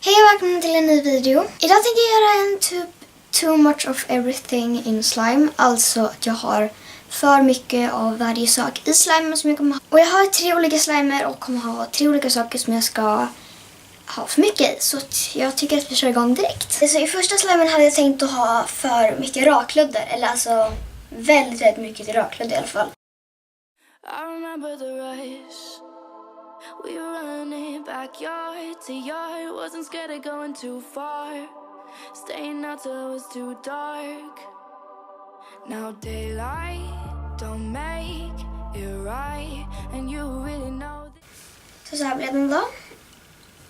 Hej och välkommen till en ny video. Idag tänker jag göra en typ too much of everything in slime. Alltså att jag har för mycket av varje sak i slime som jag kommer ha. Och jag har 3 olika slimer och kommer ha 3 olika saker som jag ska ha för mycket. Så jag tycker att vi kör igång direkt. Så i första slimen hade jag tänkt att ha för mycket rakludder. Eller alltså väldigt mycket rakludder i alla fall. I remember the race. We were running backyard to yard. Wasn't scared of going too far. Staying out till it was too dark. Now daylight don't make it right. And you really know Så här blev den då.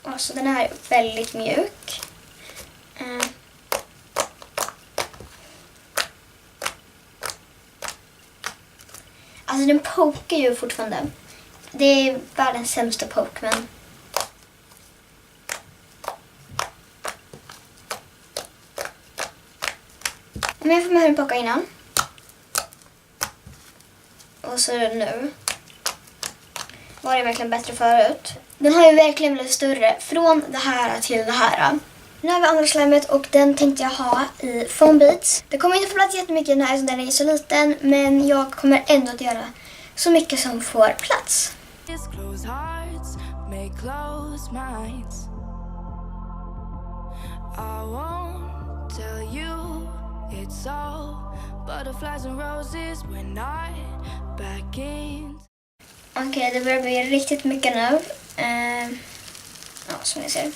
Och så den här är väldigt mjuk. Alltså den pokar ju fortfarande. Det är världens sämsta poke, men... Men jag får med hur den pokar innan. Och så nu. Var det verkligen bättre förut. Den har ju verkligen blivit större från det här till det här. Nu har vi andra slimet och den tänkte jag ha i foam beads. Det kommer inte få plats jättemycket i den här så den är så liten. Men jag kommer ändå att göra så mycket som får plats. close hearts make close minds. I won't tell you it's all butterflies and roses. We're not back in. Okej, det börjar bli riktigt mycket nu. Ja, som ni ser.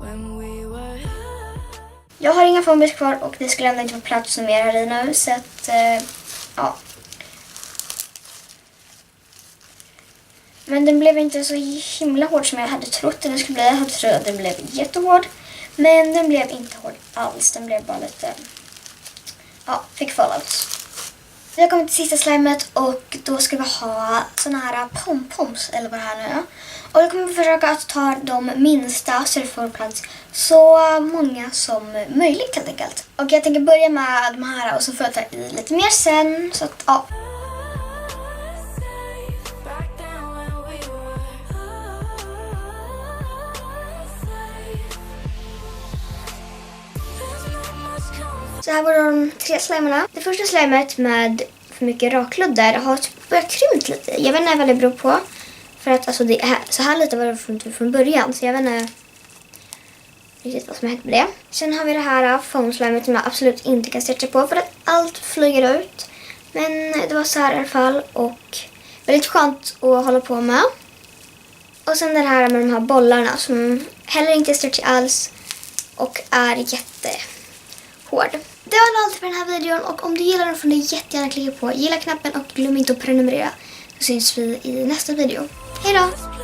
When we were Jag har inga foam beads kvar och det skulle ändå inte få plats mer här i nu. Så att, ja. Men den blev inte så himla hård som jag hade trott den skulle bli. Jag hade trott att den blev jättehård. Men den blev inte hård alls. Den blev bara lite... Ja, fick fallouts. Vi har kommit till sista slimet och då ska vi ha såna här pompoms eller vad det här nu är. Och då kommer vi försöka att ta de minsta så det får plats så många som möjligt helt enkelt. Och jag tänker börja med de här och så får jag ta i lite mer sen. Så att, ja. Så här var de 3 slimerna. Det första slimet med för mycket rakludder har börjat krympt lite. Jag vet inte vad det beror på. För att alltså, det är så här lite var det från början. Så jag vet inte riktigt vad som har hänt med det. Sen har vi det här foam slimet som jag absolut inte kan stretcha på. För att allt flyger ut. Men det var så här i alla fall. Och väldigt skönt att hålla på med. Och sen det här med de här bollarna som heller inte är stretchy alls. Och är jättehård. Det var allt för den här videon och om du gillar den får du jättegärna klicka på gilla-knappen och glöm inte att prenumerera. Så syns vi i nästa video. Hej då!